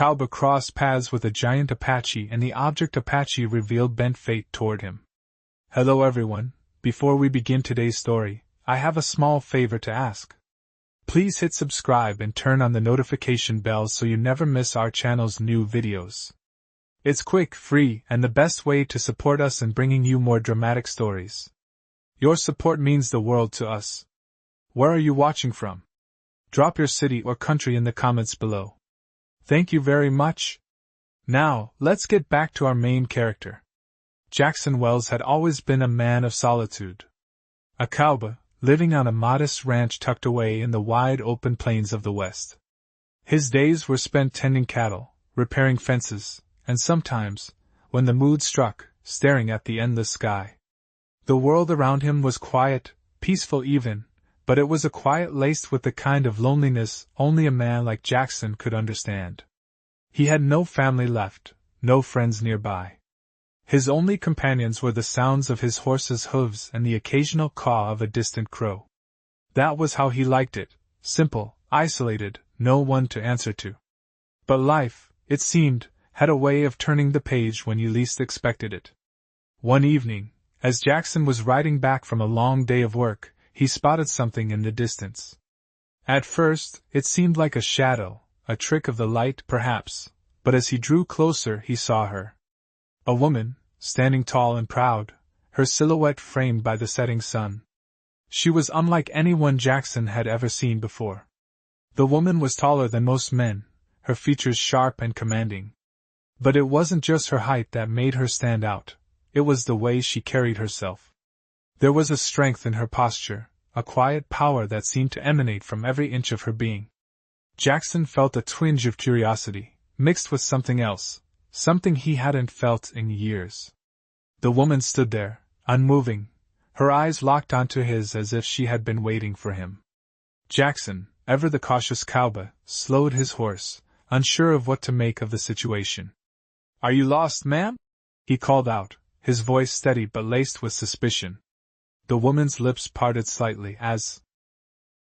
Cowboy crossed paths with a giant Apache, and the object Apache revealed bent fate toward him. Hello everyone, before we begin today's story, I have a small favor to ask. Please hit subscribe and turn on the notification bell so you never miss our channel's new videos. It's quick, free, and the best way to support us in bringing you more dramatic stories. Your support means the world to us. Where are you watching from? Drop your city or country in the comments below. Thank you very much. Now, let's get back to our main character. Jackson Wells had always been a man of solitude. A cowboy, living on a modest ranch tucked away in the wide open plains of the West. His days were spent tending cattle, repairing fences, and sometimes, when the mood struck, staring at the endless sky. The world around him was quiet, peaceful even, but it was a quiet laced with the kind of loneliness only a man like Jackson could understand. He had no family left, no friends nearby. His only companions were the sounds of his horse's hooves and the occasional caw of a distant crow. That was how he liked it, simple, isolated, no one to answer to. But life, it seemed, had a way of turning the page when you least expected it. One evening, as Jackson was riding back from a long day of work, he spotted something in the distance. At first, it seemed like a shadow, a trick of the light perhaps, but as he drew closer he saw her. A woman, standing tall and proud, her silhouette framed by the setting sun. She was unlike anyone Jackson had ever seen before. The woman was taller than most men, her features sharp and commanding. But it wasn't just her height that made her stand out, it was the way she carried herself. There was a strength in her posture, a quiet power that seemed to emanate from every inch of her being. Jackson felt a twinge of curiosity, mixed with something else, something he hadn't felt in years. The woman stood there, unmoving, her eyes locked onto his as if she had been waiting for him. Jackson, ever the cautious cowboy, slowed his horse, unsure of what to make of the situation. "Are you lost, ma'am?" he called out, his voice steady but laced with suspicion. The woman's lips parted slightly as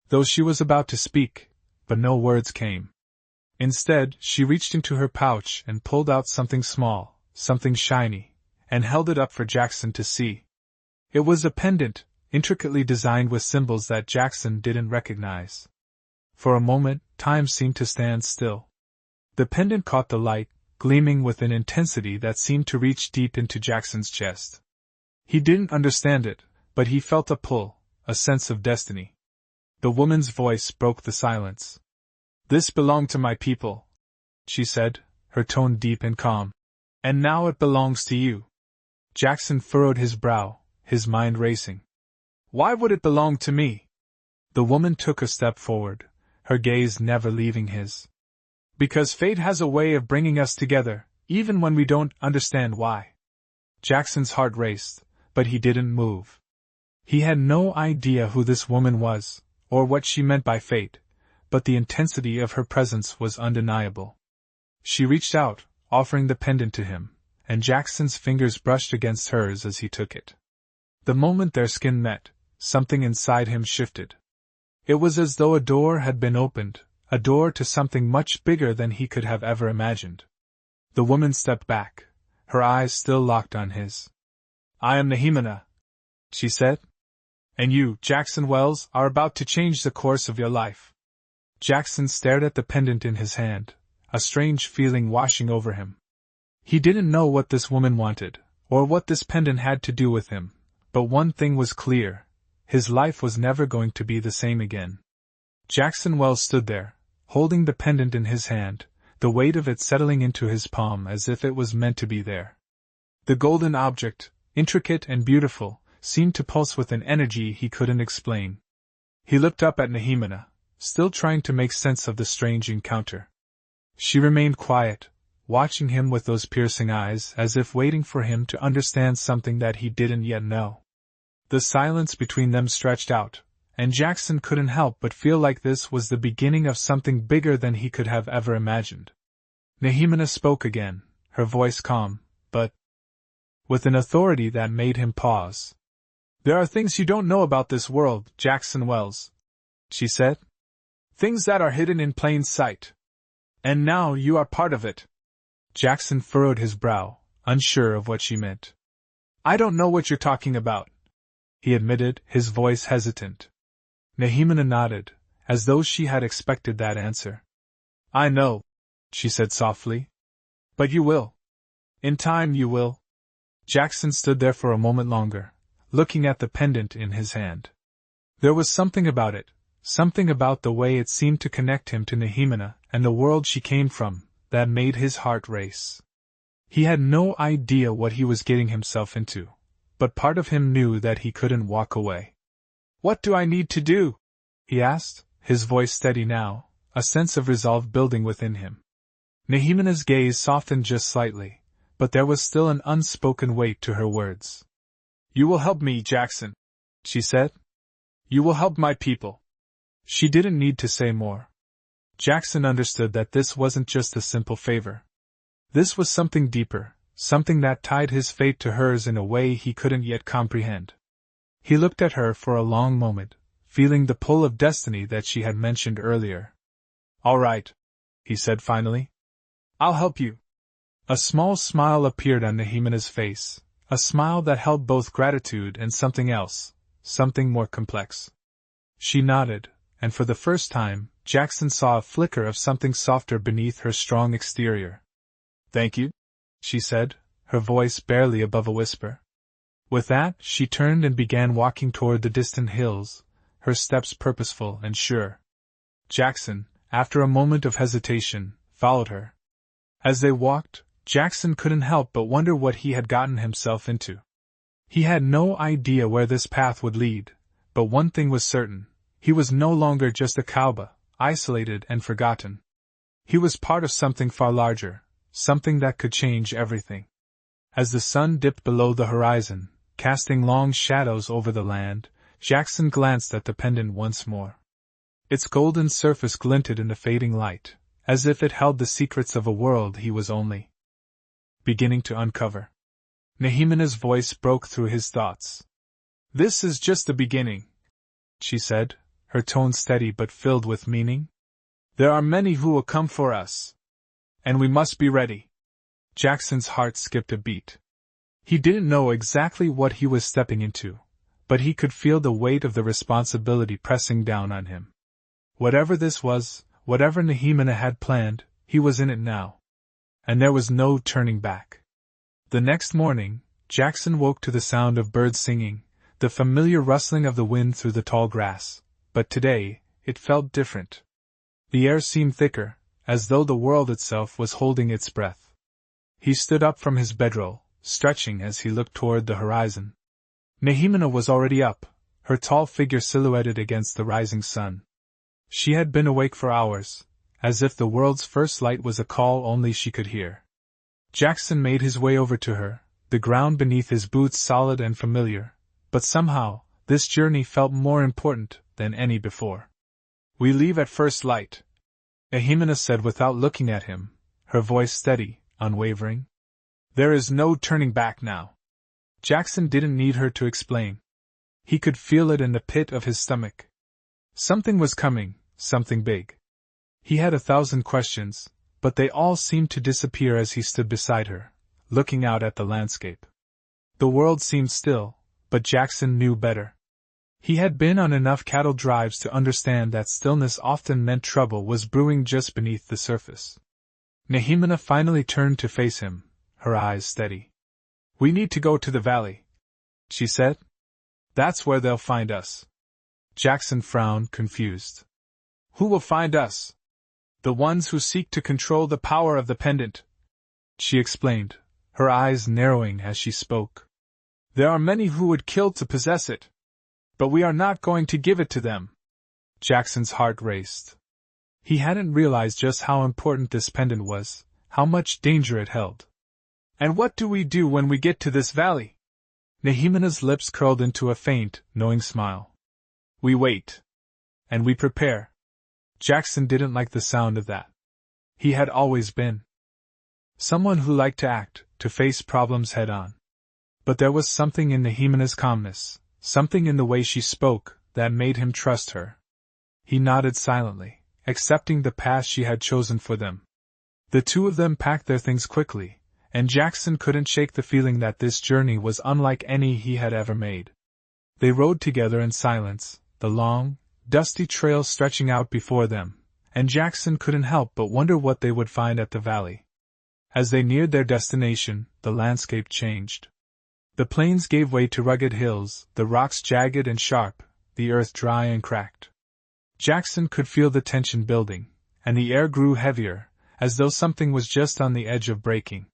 though she was about to speak, but no words came. Instead, she reached into her pouch and pulled out something small, something shiny, and held it up for Jackson to see. It was a pendant, intricately designed with symbols that Jackson didn't recognize. For a moment, time seemed to stand still. The pendant caught the light, gleaming with an intensity that seemed to reach deep into Jackson's chest. He didn't understand it, but he felt a pull, a sense of destiny. The woman's voice broke the silence. "This belonged to my people," she said, her tone deep and calm. "And now it belongs to you." Jackson furrowed his brow, his mind racing. "Why would it belong to me?" The woman took a step forward, her gaze never leaving his. "Because fate has a way of bringing us together, even when we don't understand why." Jackson's heart raced, but he didn't move. He had no idea who this woman was, or what she meant by fate, but the intensity of her presence was undeniable. She reached out, offering the pendant to him, and Jackson's fingers brushed against hers as he took it. The moment their skin met, something inside him shifted. It was as though a door had been opened, a door to something much bigger than he could have ever imagined. The woman stepped back, her eyes still locked on his. "I am Nehemina," she said. "And you, Jackson Wells, are about to change the course of your life." Jackson stared at the pendant in his hand, a strange feeling washing over him. He didn't know what this woman wanted, or what this pendant had to do with him, but one thing was clear: his life was never going to be the same again. Jackson Wells stood there, holding the pendant in his hand, the weight of it settling into his palm as if it was meant to be there. The golden object, intricate and beautiful, seemed to pulse with an energy he couldn't explain. He looked up at Nehemina, still trying to make sense of the strange encounter. She remained quiet, watching him with those piercing eyes as if waiting for him to understand something that he didn't yet know. The silence between them stretched out, and Jackson couldn't help but feel like this was the beginning of something bigger than he could have ever imagined. Nehemina spoke again, her voice calm, but with an authority that made him pause. "There are things you don't know about this world, Jackson Wells," she said. "Things that are hidden in plain sight. And now you are part of it. Jackson furrowed his brow, unsure of what she meant. I don't know what you're talking about, he admitted, his voice hesitant. Nehemina nodded, as though she had expected that answer. I know, she said softly. But you will. In time you will. Jackson stood there for a moment longer, looking at the pendant in his hand. There was something about it, something about the way it seemed to connect him to Nehemina and the world she came from, that made his heart race. He had no idea what he was getting himself into, but part of him knew that he couldn't walk away. What do I need to do? He asked, his voice steady now, a sense of resolve building within him. Nehemina's gaze softened just slightly, but there was still an unspoken weight to her words. You will help me, Jackson, she said. You will help my people. She didn't need to say more. Jackson understood that this wasn't just a simple favor. This was something deeper, something that tied his fate to hers in a way he couldn't yet comprehend. He looked at her for a long moment, feeling the pull of destiny that she had mentioned earlier. All right, he said finally. I'll help you. A small smile appeared on Nehemina's face, a smile that held both gratitude and something else, something more complex. She nodded, and for the first time, Jackson saw a flicker of something softer beneath her strong exterior. Thank you, she said, her voice barely above a whisper. With that, she turned and began walking toward the distant hills, her steps purposeful and sure. Jackson, after a moment of hesitation, followed her. As they walked, Jackson couldn't help but wonder what he had gotten himself into. He had no idea where this path would lead, but one thing was certain, he was no longer just a cowboy, isolated and forgotten. He was part of something far larger, something that could change everything. As the sun dipped below the horizon, casting long shadows over the land, Jackson glanced at the pendant once more. Its golden surface glinted in the fading light, as if it held the secrets of a world he was only beginning to uncover. Nehemina's voice broke through his thoughts. This is just the beginning, she said, her tone steady but filled with meaning. There are many who will come for us. And we must be ready. Jackson's heart skipped a beat. He didn't know exactly what he was stepping into, but he could feel the weight of the responsibility pressing down on him. Whatever this was, whatever Nehemina had planned, he was in it now. And there was no turning back. The next morning, Jackson woke to the sound of birds singing, the familiar rustling of the wind through the tall grass, but today, it felt different. The air seemed thicker, as though the world itself was holding its breath. He stood up from his bedroll, stretching as he looked toward the horizon. Nehemina was already up, her tall figure silhouetted against the rising sun. She had been awake for hours, as if the world's first light was a call only she could hear. Jackson made his way over to her, the ground beneath his boots solid and familiar, but somehow, this journey felt more important than any before. We leave at first light, Nehemina said without looking at him, her voice steady, unwavering. There is no turning back now. Jackson didn't need her to explain. He could feel it in the pit of his stomach. Something was coming, something big. He had 1,000 questions, but they all seemed to disappear as he stood beside her, looking out at the landscape. The world seemed still, but Jackson knew better. He had been on enough cattle drives to understand that stillness often meant trouble was brewing just beneath the surface. Nehemina finally turned to face him, her eyes steady. We need to go to the valley, she said. That's where they'll find us. Jackson frowned, confused. Who will find us? The ones who seek to control the power of the pendant, she explained, her eyes narrowing as she spoke. There are many who would kill to possess it. But we are not going to give it to them. Jackson's heart raced. He hadn't realized just how important this pendant was, how much danger it held. And what do we do when we get to this valley? Nehemina's lips curled into a faint, knowing smile. We wait. And we prepare. Jackson didn't like the sound of that. He had always been someone who liked to act, to face problems head-on. But there was something in Nehemina's calmness, something in the way she spoke, that made him trust her. He nodded silently, accepting the path she had chosen for them, The two of them packed their things quickly, and Jackson couldn't shake the feeling that this journey was unlike any he had ever made. They rode together in silence, the long, dusty trail stretching out before them, and Jackson couldn't help but wonder what they would find at the valley. As they neared their destination, the landscape changed. The plains gave way to rugged hills, the rocks jagged and sharp, the earth dry and cracked. Jackson could feel the tension building, and the air grew heavier, as though something was just on the edge of breaking.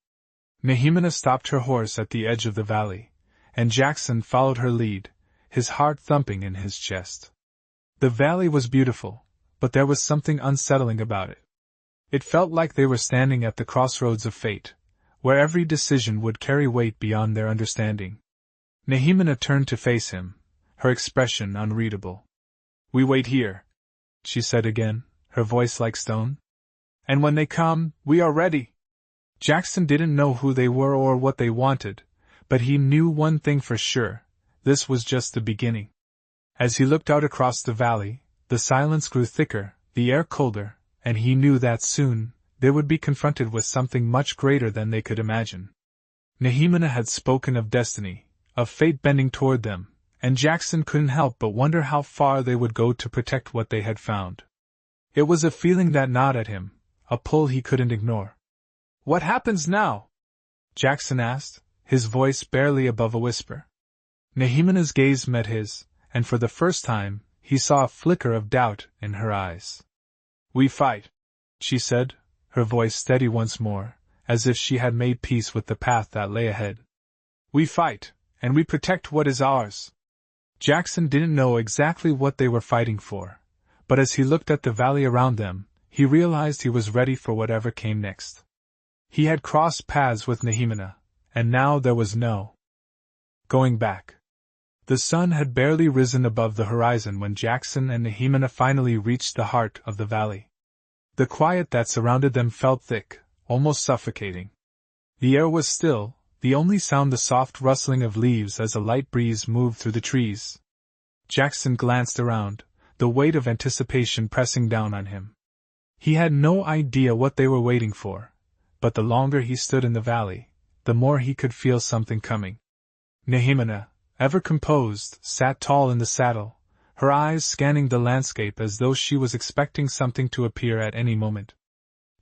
Nehemina stopped her horse at the edge of the valley, and Jackson followed her lead, his heart thumping in his chest. The valley was beautiful, but there was something unsettling about it. It felt like they were standing at the crossroads of fate, where every decision would carry weight beyond their understanding. Nehemina turned to face him, her expression unreadable. "We wait here," she said again, her voice like stone. "And when they come, we are ready." Jackson didn't know who they were or what they wanted, but he knew one thing for sure: this was just the beginning. As he looked out across the valley, the silence grew thicker, the air colder, and he knew that soon they would be confronted with something much greater than they could imagine. Nehemina had spoken of destiny, of fate bending toward them, and Jackson couldn't help but wonder how far they would go to protect what they had found. It was a feeling that gnawed at him, a pull he couldn't ignore. "What happens now?" Jackson asked, his voice barely above a whisper. Nehemina's gaze met his, and for the first time, he saw a flicker of doubt in her eyes. "We fight," she said, her voice steady once more, as if she had made peace with the path that lay ahead. "We fight, and we protect what is ours." Jackson didn't know exactly what they were fighting for, but as he looked at the valley around them, he realized he was ready for whatever came next. He had crossed paths with Nehemina, and now there was no going back. The sun had barely risen above the horizon when Jackson and Nehemina finally reached the heart of the valley. The quiet that surrounded them felt thick, almost suffocating. The air was still, the only sound the soft rustling of leaves as a light breeze moved through the trees. Jackson glanced around, the weight of anticipation pressing down on him. He had no idea what they were waiting for, but the longer he stood in the valley, the more he could feel something coming. Nehemina, ever composed, sat tall in the saddle, her eyes scanning the landscape as though she was expecting something to appear at any moment.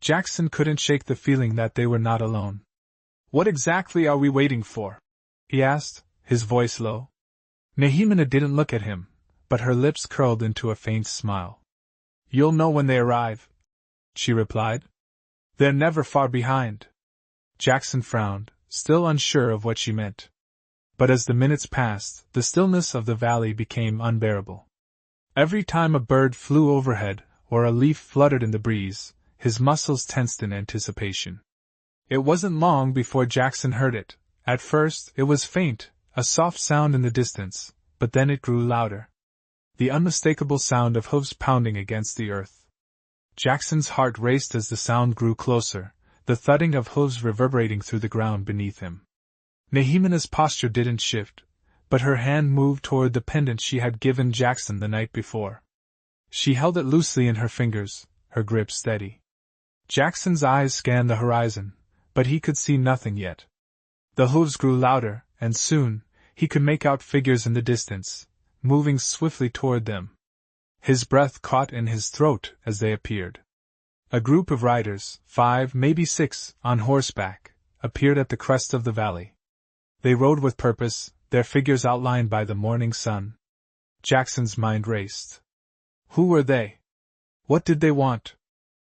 Jackson couldn't shake the feeling that they were not alone. "What exactly are we waiting for?" he asked, his voice low. Nehemina didn't look at him, but her lips curled into a faint smile. "You'll know when they arrive," she replied. "They're never far behind." Jackson frowned, still unsure of what she meant. But as the minutes passed, the stillness of the valley became unbearable. Every time a bird flew overhead, or a leaf fluttered in the breeze, his muscles tensed in anticipation. It wasn't long before Jackson heard it. At first, it was faint, a soft sound in the distance, but then it grew louder. The unmistakable sound of hooves pounding against the earth. Jackson's heart raced as the sound grew closer, the thudding of hooves reverberating through the ground beneath him. Nehemina's posture didn't shift, but her hand moved toward the pendant she had given Jackson the night before. She held it loosely in her fingers, her grip steady. Jackson's eyes scanned the horizon, but he could see nothing yet. The hooves grew louder, and soon, he could make out figures in the distance, moving swiftly toward them. His breath caught in his throat as they appeared. A group of riders, 5, maybe 6, on horseback, appeared at the crest of the valley. They rode with purpose, their figures outlined by the morning sun. Jackson's mind raced. Who were they? What did they want?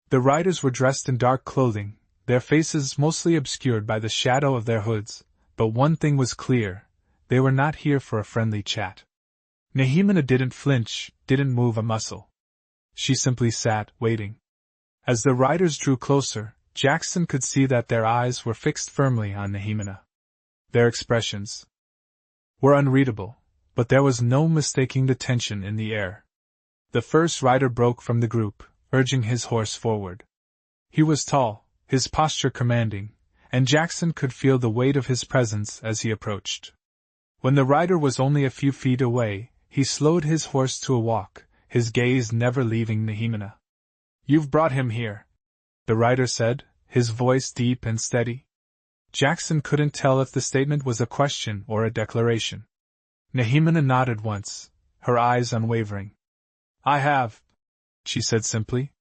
The riders were dressed in dark clothing, their faces mostly obscured by the shadow of their hoods, but one thing was clear: they were not here for a friendly chat. Nehemina didn't flinch, didn't move a muscle. She simply sat, waiting. As the riders drew closer, Jackson could see that their eyes were fixed firmly on Nehemina. Their expressions were unreadable, but there was no mistaking the tension in the air. The first rider broke from the group, urging his horse forward. He was tall, his posture commanding, and Jackson could feel the weight of his presence as he approached. When the rider was only a few feet away, he slowed his horse to a walk, his gaze never leaving Nehemina. "You've brought him here," the rider said, his voice deep and steady. Jackson couldn't tell if the statement was a question or a declaration. Nehemina nodded once, her eyes unwavering. "I have," she said simply.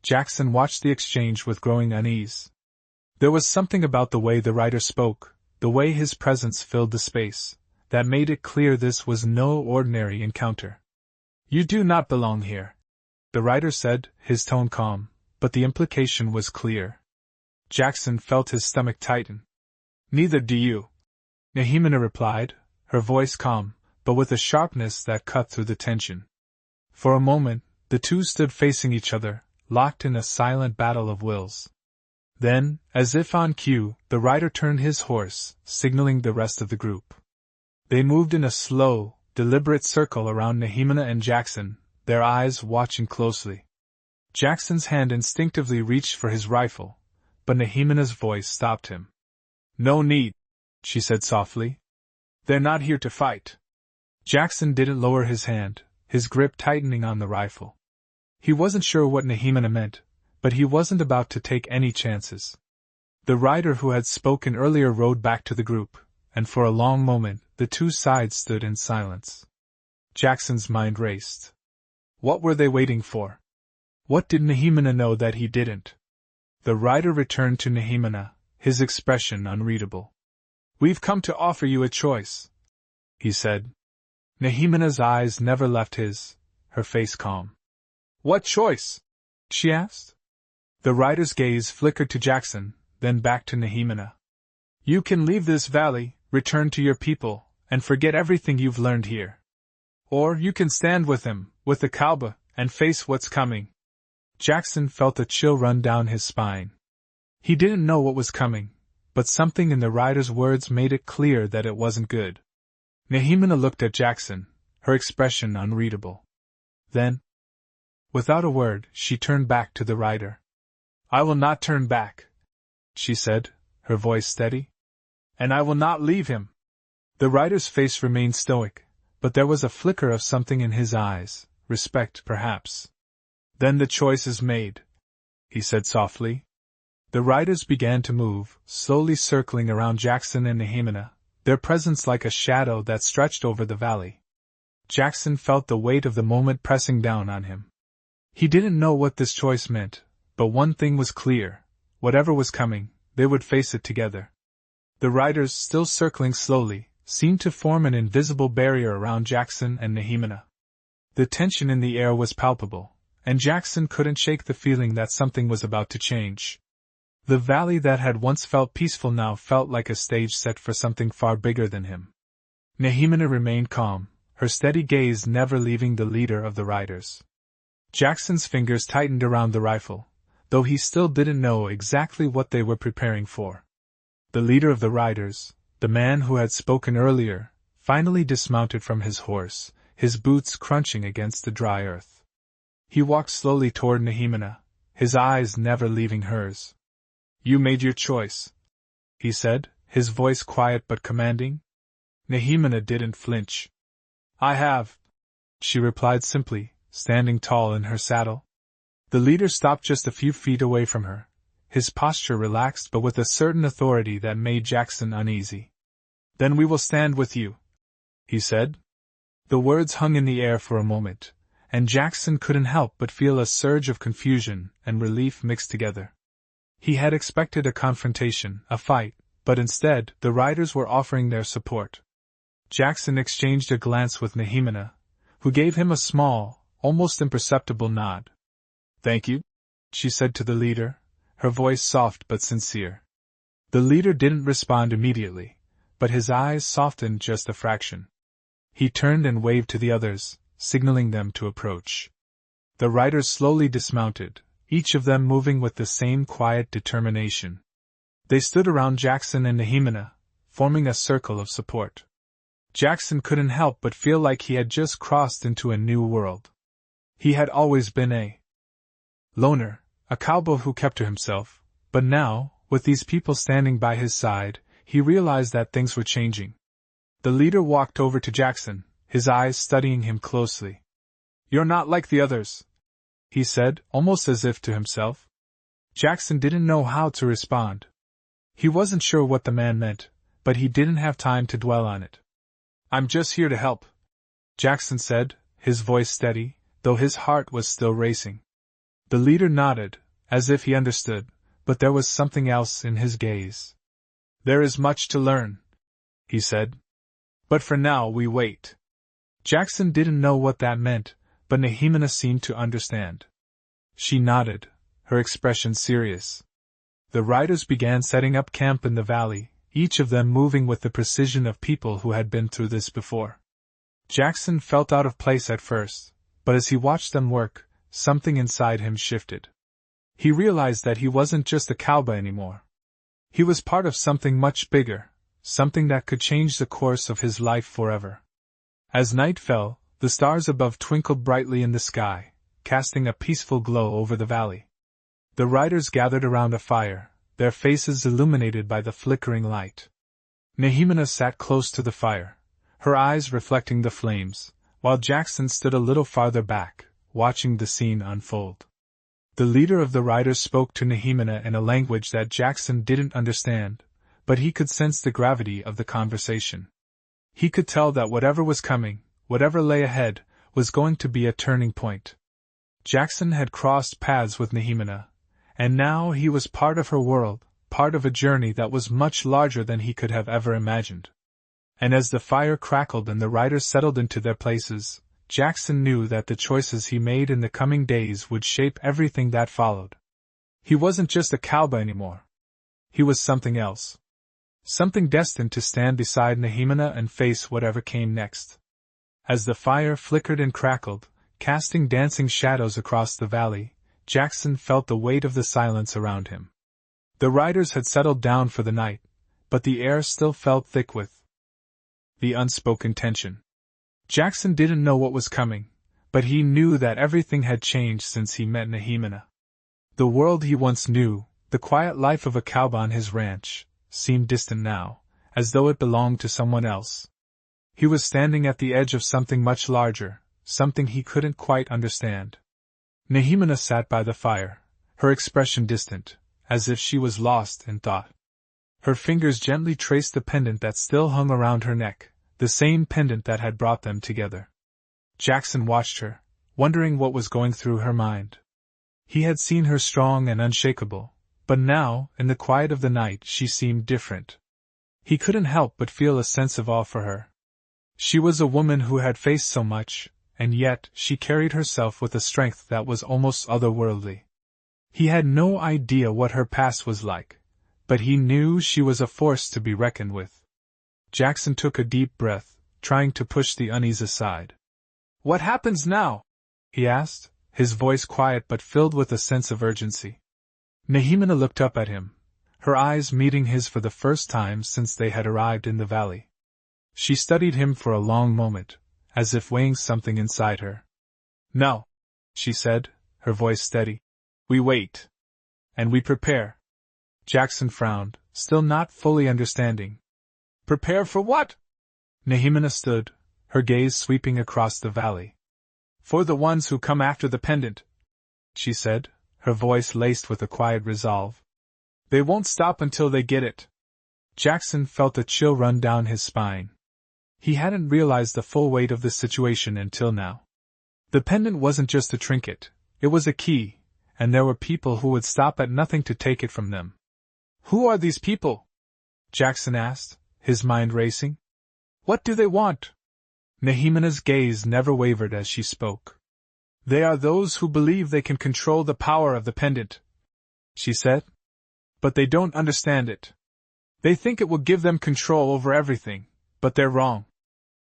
Jackson watched the exchange with growing unease. There was something about the way the writer spoke, the way his presence filled the space, that made it clear this was no ordinary encounter. "You do not belong here," the writer said, his tone calm, but the implication was clear. Jackson felt his stomach tighten. "Neither do you," Nehemina replied, her voice calm, but with a sharpness that cut through the tension. For a moment, the two stood facing each other, locked in a silent battle of wills. Then, as if on cue, the rider turned his horse, signaling the rest of the group. They moved in a slow, deliberate circle around Nehemina and Jackson, their eyes watching closely. Jackson's hand instinctively reached for his rifle, but Nehemina's voice stopped him. "No need," she said softly. "They're not here to fight." Jackson didn't lower his hand, his grip tightening on the rifle. He wasn't sure what Nehemina meant, but he wasn't about to take any chances. The rider who had spoken earlier rode back to the group, and for a long moment the two sides stood in silence. Jackson's mind raced. What were they waiting for? What did Nehemina know that he didn't? The rider returned to Nehemina, his expression unreadable. "We've come to offer you a choice," he said. Nehemina's eyes never left his, her face calm. "What choice?" she asked. The rider's gaze flickered to Jackson, then back to Nehemina. "You can leave this valley, return to your people, and forget everything you've learned here. Or you can stand with him, with the Cowboy, and face what's coming." Jackson felt a chill run down his spine. He didn't know what was coming, but something in the rider's words made it clear that it wasn't good. Nehemina looked at Jackson, her expression unreadable. Then, without a word, she turned back to the rider. "I will not turn back," she said, her voice steady. "And I will not leave him." The rider's face remained stoic, but there was a flicker of something in his eyes, respect perhaps. "Then the choice is made," he said softly. The riders began to move, slowly circling around Jackson and Nehemina, their presence like a shadow that stretched over the valley. Jackson felt the weight of the moment pressing down on him. He didn't know what this choice meant, but one thing was clear: whatever was coming, they would face it together. The riders, still circling slowly, seemed to form an invisible barrier around Jackson and Nehemina. The tension in the air was palpable, and Jackson couldn't shake the feeling that something was about to change. The valley that had once felt peaceful now felt like a stage set for something far bigger than him. Nehemina remained calm, her steady gaze never leaving the leader of the riders. Jackson's fingers tightened around the rifle, though he still didn't know exactly what they were preparing for. The leader of the riders, the man who had spoken earlier, finally dismounted from his horse, his boots crunching against the dry earth. He walked slowly toward Nehemina, his eyes never leaving hers. "You made your choice," he said, his voice quiet but commanding. Nehemina didn't flinch. "I have," she replied simply, standing tall in her saddle. The leader stopped just a few feet away from her, his posture relaxed but with a certain authority that made Jackson uneasy. "Then we will stand with you," he said. The words hung in the air for a moment, and Jackson couldn't help but feel a surge of confusion and relief mixed together. He had expected a confrontation, a fight, but instead, the riders were offering their support. Jackson exchanged a glance with Nehemina, who gave him a small, almost imperceptible nod. "Thank you," she said to the leader, her voice soft but sincere. The leader didn't respond immediately, but his eyes softened just a fraction. He turned and waved to the others, signaling them to approach. The riders slowly dismounted, each of them moving with the same quiet determination. They stood around Jackson and Nehemina, forming a circle of support. Jackson couldn't help but feel like he had just crossed into a new world. He had always been a loner, a cowboy who kept to himself, but now, with these people standing by his side, he realized that things were changing. The leader walked over to Jackson, his eyes studying him closely. "You're not like the others," he said, almost as if to himself. Jackson didn't know how to respond. He wasn't sure what the man meant, but he didn't have time to dwell on it. "I'm just here to help," Jackson said, his voice steady, though his heart was still racing. The leader nodded, as if he understood, but there was something else in his gaze. "There is much to learn," he said. "But for now we wait." Jackson didn't know what that meant, but Nehemina seemed to understand. She nodded, her expression serious. The riders began setting up camp in the valley, each of them moving with the precision of people who had been through this before. Jackson felt out of place at first, but as he watched them work, something inside him shifted. He realized that he wasn't just a cowboy anymore. He was part of something much bigger, something that could change the course of his life forever. As night fell, the stars above twinkled brightly in the sky, casting a peaceful glow over the valley. The riders gathered around a fire, their faces illuminated by the flickering light. Nehemina sat close to the fire, her eyes reflecting the flames, while Jackson stood a little farther back, watching the scene unfold. The leader of the riders spoke to Nehemina in a language that Jackson didn't understand, but he could sense the gravity of the conversation. He could tell that whatever was coming, whatever lay ahead, was going to be a turning point. Jackson had crossed paths with Nehemina, and now he was part of her world, part of a journey that was much larger than he could have ever imagined. And as the fire crackled and the riders settled into their places, Jackson knew that the choices he made in the coming days would shape everything that followed. He wasn't just a cowboy anymore. He was something else. Something destined to stand beside Nehemina and face whatever came next. As the fire flickered and crackled, casting dancing shadows across the valley, Jackson felt the weight of the silence around him. The riders had settled down for the night, but the air still felt thick with the unspoken tension. Jackson didn't know what was coming, but he knew that everything had changed since he met Nehemina. The world he once knew, the quiet life of a cowboy on his ranch, seemed distant now, as though it belonged to someone else. He was standing at the edge of something much larger, something he couldn't quite understand. Nehemina sat by the fire, her expression distant, as if she was lost in thought. Her fingers gently traced the pendant that still hung around her neck, the same pendant that had brought them together. Jackson watched her, wondering what was going through her mind. He had seen her strong and unshakable, but now, in the quiet of the night, she seemed different. He couldn't help but feel a sense of awe for her. She was a woman who had faced so much, and yet she carried herself with a strength that was almost otherworldly. He had no idea what her past was like, but he knew she was a force to be reckoned with. Jackson took a deep breath, trying to push the unease aside. "What happens now?" he asked, his voice quiet but filled with a sense of urgency. Nehemina looked up at him, her eyes meeting his for the first time since they had arrived in the valley. She studied him for a long moment, as if weighing something inside her. "No," she said, her voice steady. "We wait. And we prepare." Jackson frowned, still not fully understanding. "Prepare for what?" Nehemina stood, her gaze sweeping across the valley. "For the ones who come after the pendant," she said, her voice laced with a quiet resolve. "They won't stop until they get it." Jackson felt a chill run down his spine. He hadn't realized the full weight of the situation until now. The pendant wasn't just a trinket, it was a key, and there were people who would stop at nothing to take it from them. "Who are these people?" Jackson asked, his mind racing. "What do they want?" Nehemina's gaze never wavered as she spoke. "They are those who believe they can control the power of the pendant," she said. "But they don't understand it. They think it will give them control over everything, but they're wrong."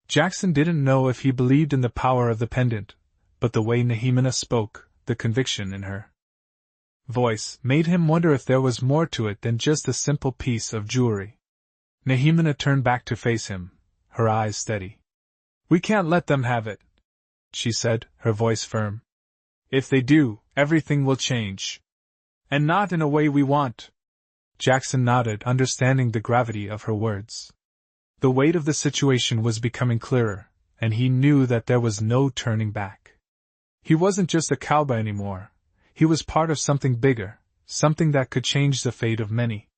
Jackson didn't know if he believed in the power of the pendant, but the way Nehemina spoke, the conviction in her voice, made him wonder if there was more to it than just a simple piece of jewelry. Nehemina turned back to face him, her eyes steady. "We can't let them have it," she said, her voice firm. "If they do, everything will change. And not in a way we want." Jackson nodded, understanding the gravity of her words. The weight of the situation was becoming clearer, and he knew that there was no turning back. He wasn't just a cowboy anymore. He was part of something bigger, something that could change the fate of many.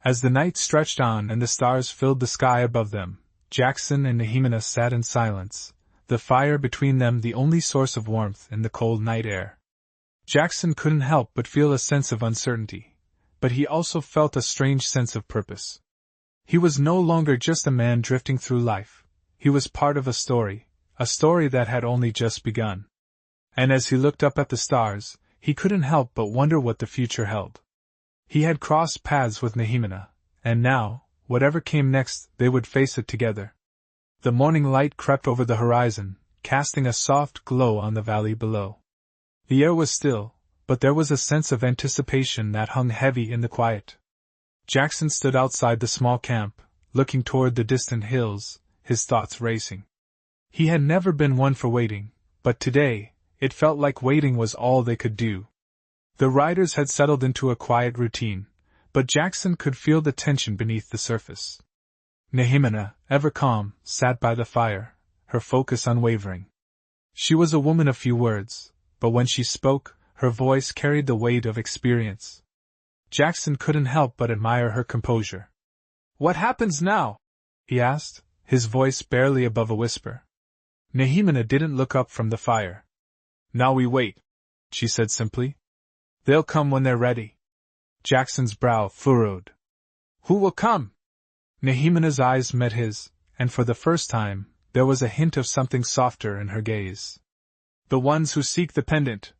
As the night stretched on and the stars filled the sky above them, Jackson and Nehemia sat in silence, the fire between them the only source of warmth in the cold night air. Jackson couldn't help but feel a sense of uncertainty, but he also felt a strange sense of purpose. He was no longer just a man drifting through life, he was part of a story that had only just begun. And as he looked up at the stars, he couldn't help but wonder what the future held. He had crossed paths with Nehemia, and now, whatever came next, they would face it together. The morning light crept over the horizon, casting a soft glow on the valley below. The air was still, but there was a sense of anticipation that hung heavy in the quiet. Jackson stood outside the small camp, looking toward the distant hills, his thoughts racing. He had never been one for waiting, but today, it felt like waiting was all they could do. The riders had settled into a quiet routine, but Jackson could feel the tension beneath the surface. Nehemia, ever calm, sat by the fire, her focus unwavering. She was a woman of few words, but when she spoke, her voice carried the weight of experience. Jackson couldn't help but admire her composure. "What happens now?" he asked, his voice barely above a whisper. Nehemia didn't look up from the fire. "Now we wait," she said simply. "They'll come when they're ready." Jackson's brow furrowed. "Who will come?" Nehemia's eyes met his, and for the first time, there was a hint of something softer in her gaze. "The ones who seek the pendant,"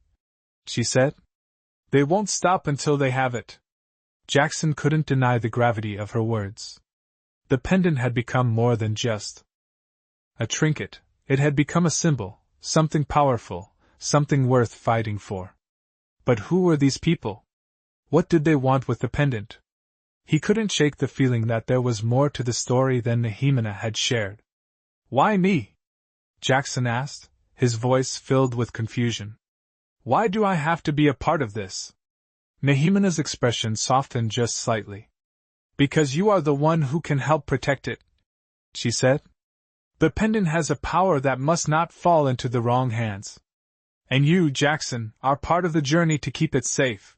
she said. "They won't stop until they have it." Jackson couldn't deny the gravity of her words. The pendant had become more than just a trinket, it had become a symbol, something powerful, something worth fighting for. But who were these people? What did they want with the pendant? He couldn't shake the feeling that there was more to the story than Nehemia had shared. "Why me?" Jackson asked, his voice filled with confusion. "Why do I have to be a part of this?" Nehemia's expression softened just slightly. "Because you are the one who can help protect it," she said. "The pendant has a power that must not fall into the wrong hands. And you, Jackson, are part of the journey to keep it safe."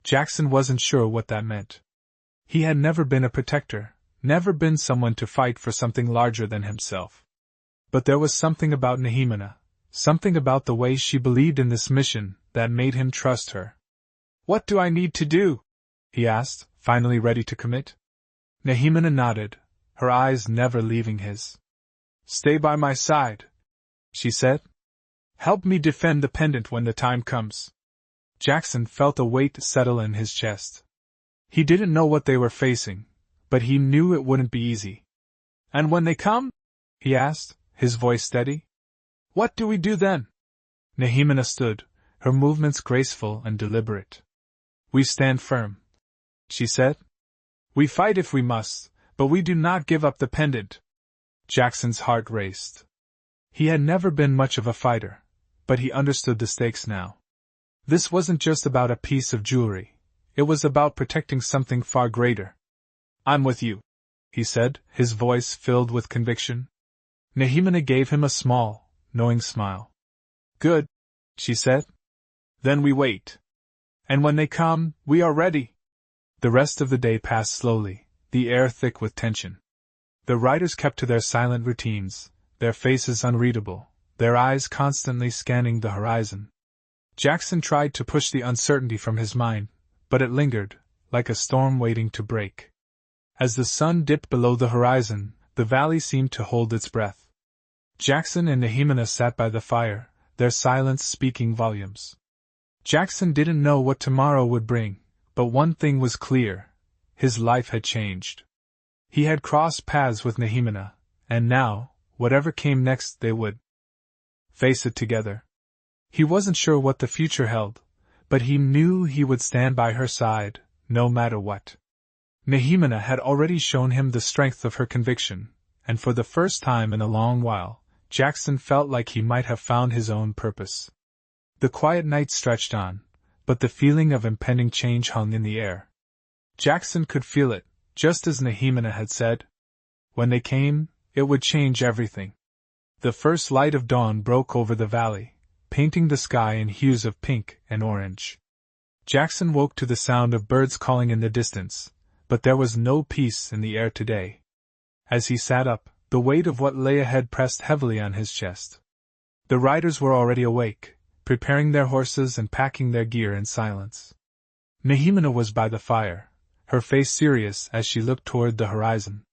Jackson wasn't sure what that meant. He had never been a protector, never been someone to fight for something larger than himself. But there was something about Nehemia, something about the way she believed in this mission, that made him trust her. "What do I need to do?" he asked, finally ready to commit. Nehemia nodded, her eyes never leaving his. "Stay by my side," she said. "Help me defend the pendant when the time comes." Jackson felt a weight settle in his chest. He didn't know what they were facing, but he knew it wouldn't be easy. "And when they come?" he asked, his voice steady. "What do we do then?" Nehemia stood, her movements graceful and deliberate. "We stand firm," she said. "We fight if we must, but we do not give up the pendant." Jackson's heart raced. He had never been much of a fighter, but he understood the stakes now. This wasn't just about a piece of jewelry, it was about protecting something far greater. "I'm with you," he said, his voice filled with conviction. Nehemia gave him a small, knowing smile. "Good," she said. "Then we wait. And when they come, we are ready." The rest of the day passed slowly, the air thick with tension. The riders kept to their silent routines, their faces unreadable, their eyes constantly scanning the horizon. Jackson tried to push the uncertainty from his mind, but it lingered, like a storm waiting to break. As the sun dipped below the horizon, the valley seemed to hold its breath. Jackson and Nehemia sat by the fire, their silence speaking volumes. Jackson didn't know what tomorrow would bring, but one thing was clear: his life had changed. He had crossed paths with Nehemia, and now, whatever came next, they would face it together. He wasn't sure what the future held, but he knew he would stand by her side, no matter what. Nehemia had already shown him the strength of her conviction, and for the first time in a long while, Jackson felt like he might have found his own purpose. The quiet night stretched on, but the feeling of impending change hung in the air. Jackson could feel it, just as Nehemia had said. When they came, it would change everything. The first light of dawn broke over the valley, painting the sky in hues of pink and orange. Jackson woke to the sound of birds calling in the distance, but there was no peace in the air today. As he sat up, the weight of what lay ahead pressed heavily on his chest. The riders were already awake, preparing their horses and packing their gear in silence. Nehemina was by the fire, her face serious as she looked toward the horizon.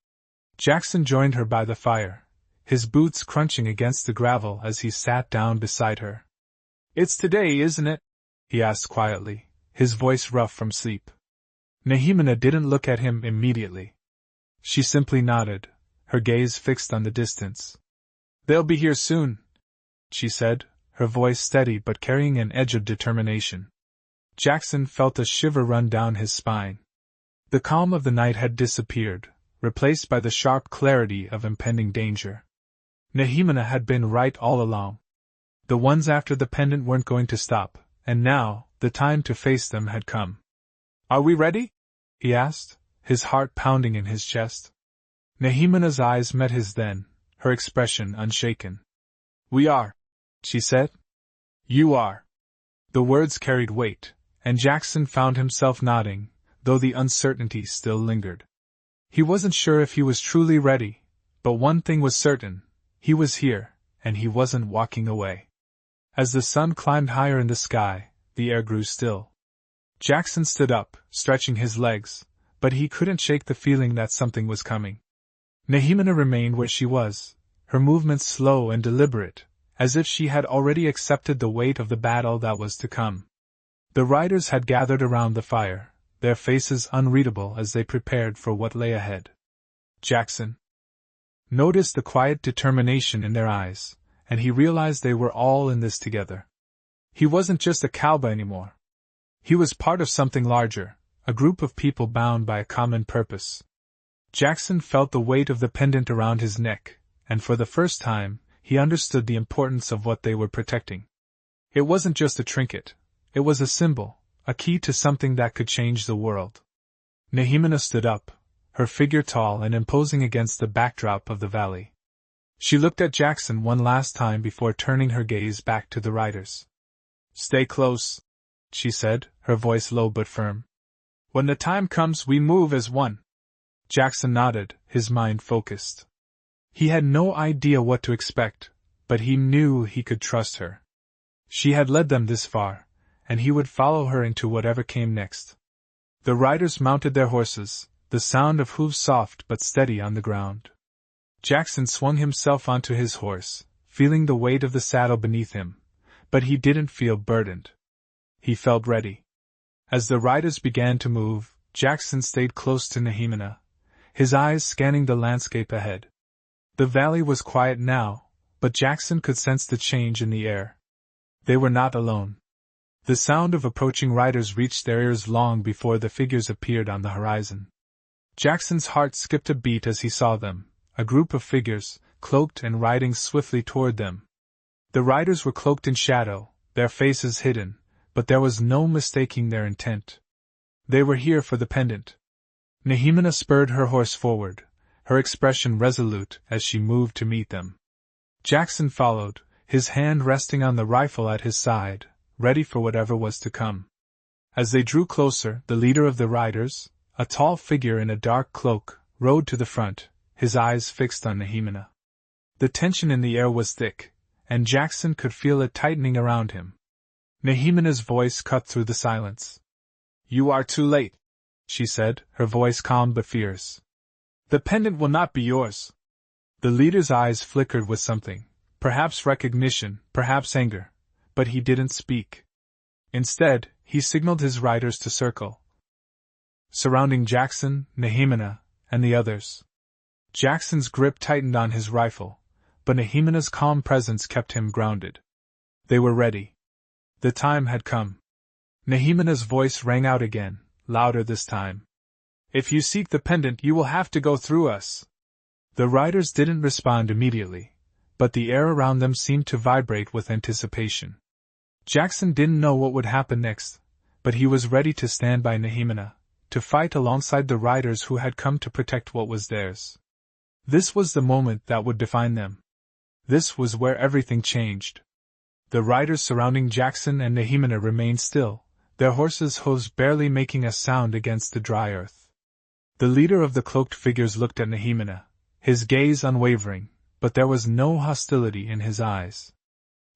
Jackson joined her by the fire, his boots crunching against the gravel as he sat down beside her. "It's today, isn't it?" he asked quietly, his voice rough from sleep. Nehemina didn't look at him immediately. She simply nodded, her gaze fixed on the distance. "They'll be here soon," she said, her voice steady but carrying an edge of determination. Jackson felt a shiver run down his spine. The calm of the night had disappeared, replaced by the sharp clarity of impending danger. Nehemina had been right all along. The ones after the pendant weren't going to stop, and now, the time to face them had come. "Are we ready?" he asked, his heart pounding in his chest. Nehemina's eyes met his then, her expression unshaken. "We are," she said. "You are." The words carried weight, and Jackson found himself nodding, though the uncertainty still lingered. He wasn't sure if he was truly ready, but one thing was certain, he was here, and he wasn't walking away. As the sun climbed higher in the sky, the air grew still. Jackson stood up, stretching his legs, but he couldn't shake the feeling that something was coming. Nehemina remained where she was, her movements slow and deliberate, as if she had already accepted the weight of the battle that was to come. The riders had gathered around the fire, their faces unreadable as they prepared for what lay ahead. Jackson noticed the quiet determination in their eyes, and he realized they were all in this together. He wasn't just a cowboy anymore. He was part of something larger, a group of people bound by a common purpose. Jackson felt the weight of the pendant around his neck, and for the first time, he understood the importance of what they were protecting. It wasn't just a trinket, it was a symbol, a key to something that could change the world. Nehemina stood up, her figure tall and imposing against the backdrop of the valley. She looked at Jackson one last time before turning her gaze back to the riders. "Stay close," she said, her voice low but firm. "When the time comes, we move as one." Jackson nodded, his mind focused. He had no idea what to expect, but he knew he could trust her. She had led them this far, and he would follow her into whatever came next. The riders mounted their horses, the sound of hooves soft but steady on the ground. Jackson swung himself onto his horse, feeling the weight of the saddle beneath him, but he didn't feel burdened. He felt ready. As the riders began to move, Jackson stayed close to Nehemina, his eyes scanning the landscape ahead. The valley was quiet now, but Jackson could sense the change in the air. They were not alone. The sound of approaching riders reached their ears long before the figures appeared on the horizon. Jackson's heart skipped a beat as he saw them, a group of figures, cloaked and riding swiftly toward them. The riders were cloaked in shadow, their faces hidden, but there was no mistaking their intent. They were here for the pendant. Nehemina spurred her horse forward, her expression resolute as she moved to meet them. Jackson followed, his hand resting on the rifle at his side, ready for whatever was to come. As they drew closer, the leader of the riders, a tall figure in a dark cloak, rode to the front, his eyes fixed on Nehemina. The tension in the air was thick, and Jackson could feel it tightening around him. Nehemina's voice cut through the silence. "You are too late," she said, her voice calm but fierce. "The pendant will not be yours." The leader's eyes flickered with something, perhaps recognition, perhaps anger, but he didn't speak. Instead, he signaled his riders to circle, surrounding Jackson, Nehemina, and the others. Jackson's grip tightened on his rifle, but Nehemina's calm presence kept him grounded. They were ready. The time had come. Nehemina's voice rang out again, louder this time. "If you seek the pendant, you will have to go through us." The riders didn't respond immediately, but the air around them seemed to vibrate with anticipation. Jackson didn't know what would happen next, but he was ready to stand by Nehemina, to fight alongside the riders who had come to protect what was theirs. This was the moment that would define them. This was where everything changed. The riders surrounding Jackson and Nehemina remained still, their horses' hooves barely making a sound against the dry earth. The leader of the cloaked figures looked at Nehemina, his gaze unwavering, but there was no hostility in his eyes.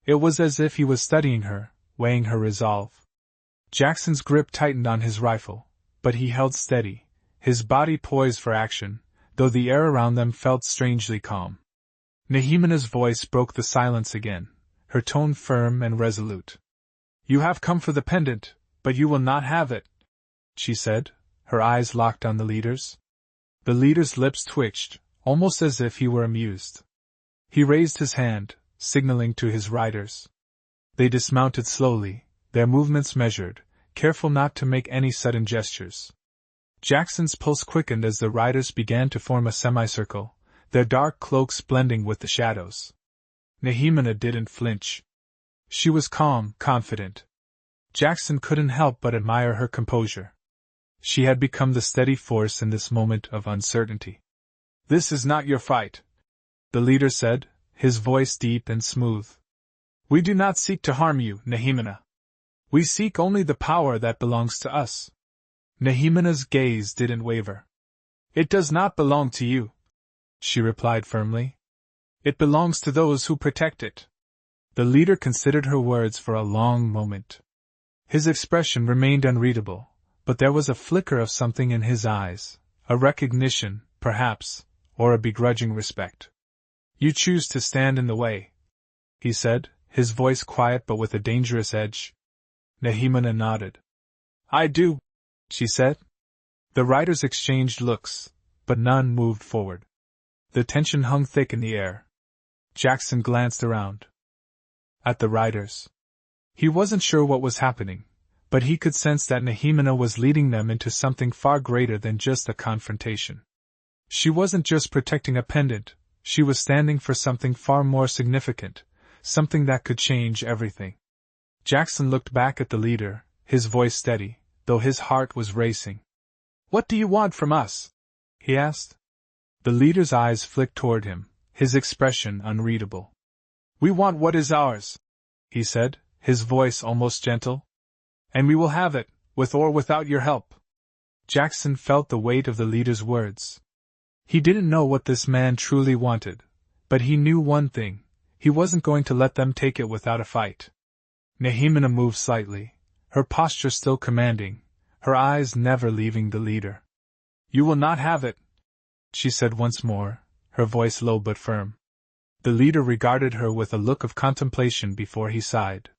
It was as if he was studying her, weighing her resolve. Jackson's grip tightened on his rifle, but he held steady, his body poised for action, though the air around them felt strangely calm. Nehemina's voice broke the silence again, her tone firm and resolute. "You have come for the pendant, but you will not have it," she said, her eyes locked on the leader's. The leader's lips twitched, almost as if he were amused. He raised his hand, signaling to his riders. They dismounted slowly, their movements measured, careful not to make any sudden gestures. Jackson's pulse quickened as the riders began to form a semicircle, their dark cloaks blending with the shadows. Nehemina didn't flinch. She was calm, confident. Jackson couldn't help but admire her composure. She had become the steady force in this moment of uncertainty. "This is not your fight," the leader said, his voice deep and smooth. "We do not seek to harm you, Nehemina. We seek only the power that belongs to us." Nehemina's gaze didn't waver. "It does not belong to you," she replied firmly. "It belongs to those who protect it." The leader considered her words for a long moment. His expression remained unreadable, but there was a flicker of something in his eyes, a recognition, perhaps, or a begrudging respect. "You choose to stand in the way," he said, his voice quiet but with a dangerous edge. Nehemina nodded. "I do," she said. The riders exchanged looks, but none moved forward. The tension hung thick in the air. Jackson glanced around. At the riders. He wasn't sure what was happening, but he could sense that Nehemina was leading them into something far greater than just a confrontation. She wasn't just protecting a pendant, she was standing for something far more significant, something that could change everything. Jackson looked back at the leader, his voice steady, though his heart was racing. "What do you want from us?" he asked. The leader's eyes flicked toward him, his expression unreadable. "We want what is ours," he said, his voice almost gentle. "And we will have it, with or without your help." Jackson felt the weight of the leader's words. He didn't know what this man truly wanted, but he knew one thing: he wasn't going to let them take it without a fight. Nehemina moved slightly, her posture still commanding, her eyes never leaving the leader. "You will not have it," she said once more, her voice low but firm. The leader regarded her with a look of contemplation before he sighed.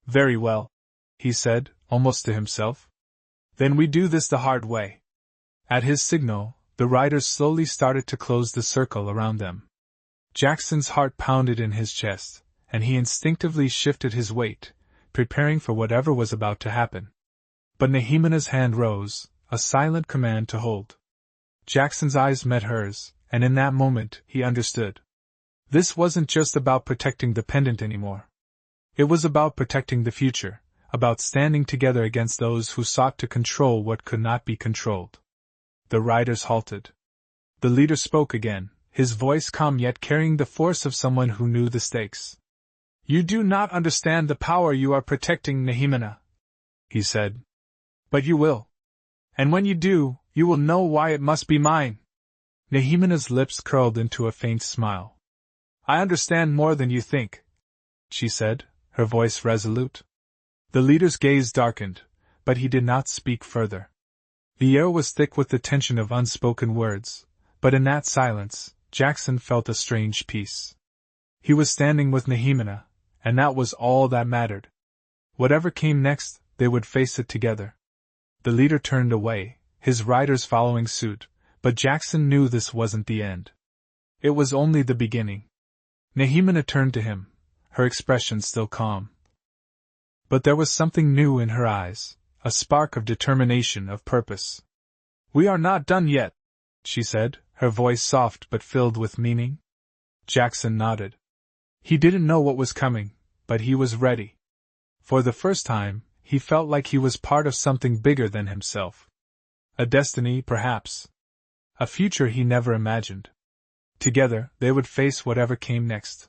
"Very well," he said, almost to himself. "Then we do this the hard way." At his signal, the riders slowly started to close the circle around them. Jackson's heart pounded in his chest, and he instinctively shifted his weight, preparing for whatever was about to happen. But Nehemina's hand rose, a silent command to hold. Jackson's eyes met hers, and in that moment he understood. This wasn't just about protecting the pendant anymore. It was about protecting the future, about standing together against those who sought to control what could not be controlled. The riders halted. The leader spoke again, his voice calm yet carrying the force of someone who knew the stakes. "You do not understand the power you are protecting, Nehemina," he said. "But you will. And when you do, you will know why it must be mine." Nehemina's lips curled into a faint smile. "I understand more than you think," she said, her voice resolute. The leader's gaze darkened, but he did not speak further. The air was thick with the tension of unspoken words, but in that silence, Jackson felt a strange peace. He was standing with Nehemina, and that was all that mattered. Whatever came next, they would face it together. The leader turned away, his riders following suit, but Jackson knew this wasn't the end. It was only the beginning. Nehemina turned to him, her expression still calm. But there was something new in her eyes, a spark of determination, of purpose. "We are not done yet," she said, her voice soft but filled with meaning. Jackson nodded. He didn't know what was coming, but he was ready. For the first time, he felt like he was part of something bigger than himself. A destiny, perhaps. A future he never imagined. Together, they would face whatever came next.